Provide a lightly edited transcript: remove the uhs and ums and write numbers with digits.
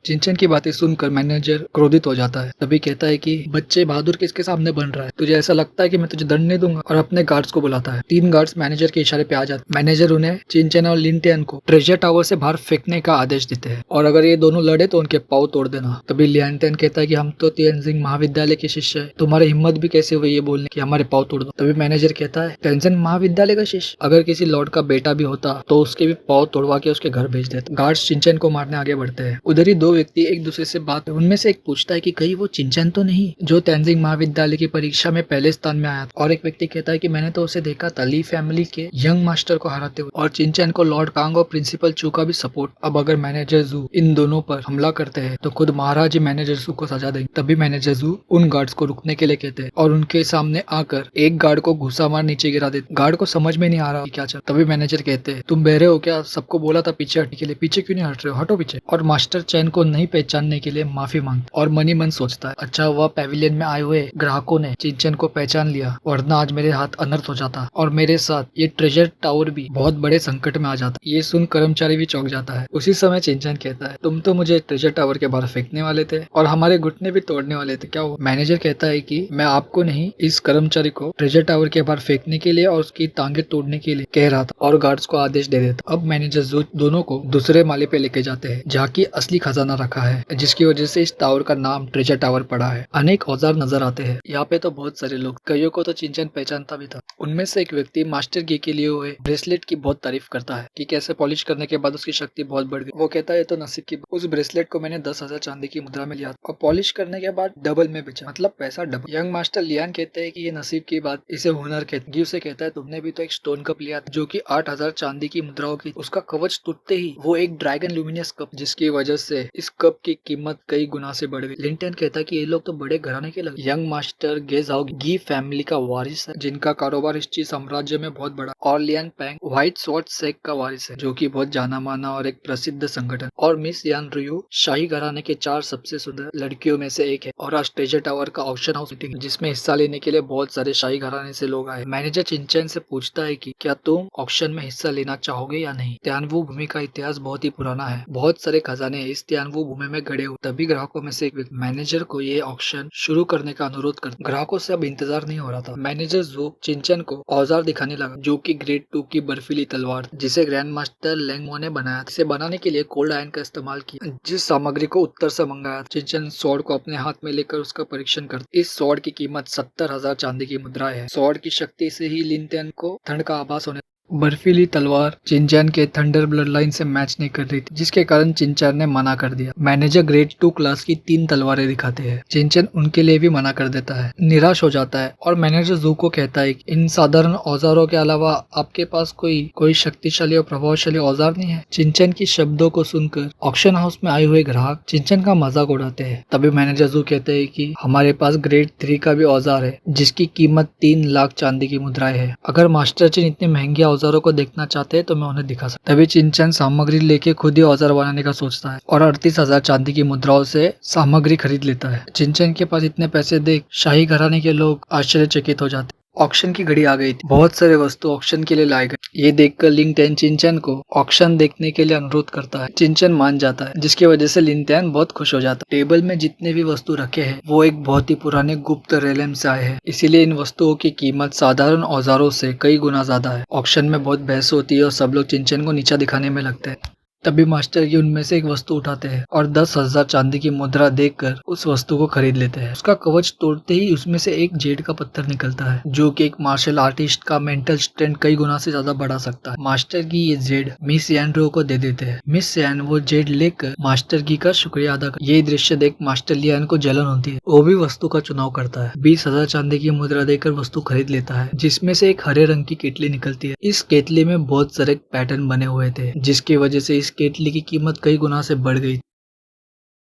चिंचन की बातें सुनकर मैनेजर क्रोधित हो जाता है। तभी कहता है कि बच्चे बहादुर किसके सामने बन रहा है, तुझे ऐसा लगता है कि मैं तुझे दंड नहीं दूंगा, और अपने गार्ड्स को बुलाता है। 3 गार्ड्स मैनेजर के इशारे पे आ जाते हैं। मैनेजर उन्हें चिंचन और लिनटियन को ट्रेजर टावर से बाहर फेंकने का आदेश देते हैं, और अगर ये दोनों लड़े तो उनके पाँव तोड़ देना। तभी लिनटियन कहता है कि हम तो तेंजिंग महाविद्यालय के शिष्य है, तुम्हारी हिम्मत भी कैसे हुई ये बोलने की हमारे पाँव तोड़ दो। तभी मैनेजर कहता है तेंजिंग महाविद्यालय का शिष्य, अगर किसी लॉर्ड का बेटा भी होता तो उसके भी पाँव तोड़वा के उसके घर भेज देता। गार्ड्स चिंचन को मारने आगे बढ़ते हैं। उधर ही 2 व्यक्ति एक दूसरे से बात, उनमें से एक पूछता है कि कहीं वो चिंचन तो नहीं जो तेंजिंग महाविद्यालय की परीक्षा में पहले स्थान में आया था, और एक व्यक्ति कहता है कि मैंने तो उसे देखा था ली फैमिली के यंग मास्टर को हराते हुए, और चिंचन को लॉर्ड कांग और प्रिंसिपल चू का भी सपोर्ट। अब अगर मैनेजर जू इन दोनों पर हमला करते हैं तो खुद महाराज ही मैनेजर जू को सजा देंगे। तभी मैनेजर जू उन गार्ड्स को रुकने के लिए कहते हैं और उनके सामने आकर एक गार्ड को घुसा मार नीचे गिरा देते। गार्ड को समझ में नहीं आ रहा क्या चल। तभी मैनेजर कहते हैं तुम बहरे हो क्या, सबको बोला था पीछे हटने के लिए, पीछे क्यों नहीं हट रहे हो, हटो पीछे। और मास्टर चैन को नहीं पहचानने के लिए माफी मांगता और मनी मन सोचता है अच्छा हुआ पैविलियन में आए हुए ग्राहकों ने चिंचन को पहचान लिया, वरना आज मेरे हाथ अनर्थ हो जाता और मेरे साथ ये ट्रेजर टावर भी बहुत बड़े संकट में आ जाता। ये सुन कर्मचारी भी चौंक जाता है। उसी समय चिंचन कहता है तुम तो मुझे ट्रेजर टावर के बाहर फेंकने वाले थे और हमारे घुटने भी तोड़ने वाले थे, क्या हुआ। मैनेजर कहता है कि मैं आपको नहीं, इस कर्मचारी को ट्रेजर टावर के बाहर फेंकने के लिए और उसकी टांगे तोड़ने के लिए कह रहा था, और गार्ड्स को आदेश दे देता। अब मैनेजर दोनों को दूसरे माले पे लेके जाते हैं जहाँ की असली खजाना रखा है, जिसकी वजह से इस टावर का नाम ट्रेजर टावर पड़ा है। अनेक औजार नजर आते हैं। यहाँ पे तो बहुत सारे लोग, कईयों को तो चिंचन पहचानता भी था। उनमें से एक व्यक्ति मास्टर गी के लिए हुए ब्रेसलेट की बहुत तारीफ करता है कि कैसे पॉलिश करने के बाद उसकी शक्ति बहुत बढ़ गई। वो कहता है तो नसीब की, उस ब्रेसलेट को मैंने 10,000 चांदी की मुद्रा में लिया और पॉलिश करने के बाद डबल में बेचा, मतलब पैसा डबल। यंग मास्टर लियान कहते हैं कि ये नसीब की बात, इसे हुनर कहते। गी उसे कहता है तुमने भी तो एक स्टोन कप लिया था जो कि 8,000 चांदी की मुद्राओं की, उसका कवच टूटते ही वो एक ड्रैगन ल्यूमिनियस कप, जिसकी वजह से इस कप की कीमत कई गुना से बढ़ गई। लिंटन कहता है कि ये लोग तो बड़े घराने के लगे। यंग मास्टर गेजाओ गी फैमिली का वारिस है, जिनका कारोबार इस चीज साम्राज्य में बहुत बड़ा। और लियान पैंग व्हाइट स्वॉर्ड सेक का वारिस है, जो कि बहुत जाना माना और एक प्रसिद्ध संगठन। और मिस यान रियू शाही घराने के 4 सबसे सुंदर लड़कियों में से एक है। और आज ट्रेजर टावर का ऑक्शन हाउस मीटिंग, जिसमें हिस्सा लेने के लिए बहुत सारे शाही घराने से लोग आए। मैनेजर चिंचन से पूछता है कि क्या तुम ऑक्शन में हिस्सा लेना चाहोगे या नहीं। त्यानवू भूमि का इतिहास बहुत ही पुराना है, बहुत सारे खजाने इस त्यानवू भूमि में गड़े हुए। तभी ग्राहकों में से एक व्यक्ति मैनेजर को ये ऑक्शन शुरू करने का अनुरोध करता। ग्राहकों से अब इंतजार नहीं हो रहा था। मैनेजर जू चिंचन को औजार दिखाने लगा, जो कि ग्रेड 2 की बर्फीली तलवार, जिसे ग्रैंड मास्टर लेंगमो ने बनाया। इसे बनाने के लिए कोल्ड आयरन का इस्तेमाल किया, जिस सामग्री को उत्तर से मंगाया। चिंचन स्वॉर्ड को अपने हाथ में लेकर उसका परीक्षण करता। इस स्वॉर्ड की कीमत 70,000 चांदी की मुद्रा है। स्वॉर्ड की शक्ति से ही लिनटियन को ठंड का आभास होने। बर्फीली तलवार चिंचन के थंडर ब्लड लाइन से मैच नहीं कर रही थी, जिसके कारण चिंचन ने मना कर दिया। मैनेजर ग्रेड 2 क्लास की 3 तलवारें दिखाते हैं। चिंचन उनके लिए भी मना कर देता है, निराश हो जाता है और मैनेजर जू को कहता है इन साधारण औजारों के अलावा आपके पास कोई शक्तिशाली और प्रभावशाली औजार नहीं है। चिंचन की शब्दों को सुनकर ऑक्शन हाउस में आए हुए ग्राहक चिंचन का मजाक उड़ाते हैं। तभी मैनेजर जू कहते हैं कि हमारे पास ग्रेड 3 का भी औजार है, जिसकी कीमत 3 लाख चांदी की मुद्राएं है। अगर मास्टर चिन इतनी महंगी औजारों को देखना चाहते हैं तो मैं उन्हें दिखा सकता। तभी चिंचन सामग्री लेके खुद ही औजार बनाने का सोचता है और 38,000 चांदी की मुद्राओं से सामग्री खरीद लेता है। चिंचन के पास इतने पैसे देख शाही घराने के लोग आश्चर्यचकित हो जाते। ऑक्शन की घड़ी आ गई थी। बहुत सारे वस्तु ऑक्शन के लिए लाए गए। ये देखकर लिंगटैन चिंचन को ऑक्शन देखने के लिए अनुरोध करता है। चिंचन मान जाता है, जिसकी वजह से लिंगटैन बहुत खुश हो जाता है। टेबल में जितने भी वस्तु रखे हैं वो एक बहुत ही पुराने गुप्त रेलम से आए हैं, इसीलिए इन वस्तुओं की कीमत साधारण औजारों से कई गुना ज्यादा है। ऑक्शन में बहुत बहस होती है और सब लोग चिंचन को नीचा दिखाने में लगते हैं। तभी मास्टर की उनमें से एक वस्तु उठाते हैं और 10,000 चांदी की मुद्रा देखकर उस वस्तु को खरीद लेते हैं। उसका कवच तोड़ते ही उसमें से एक जेड का पत्थर निकलता है, जो कि एक मार्शल आर्टिस्ट का मेंटल स्ट्रेंथ कई गुना से ज्यादा बढ़ा सकता है। मास्टर की ये जेड मिस यान रो को दे देते हैं। मिस यान वो जेड लेकर मास्टर की का शुक्रिया अदा कर। ये दृश्य देख मास्टर लियान को जलन होती है। वो भी वस्तु का चुनाव करता है। 20,000 चांदी की मुद्रा देकर वस्तु खरीद लेता है, जिसमें से एक हरे रंग की केतली निकलती है। इस केतली में बहुत सारे पैटर्न बने हुए थे, जिसकी वजह से इस केतली की कीमत कई गुना से बढ़ गई।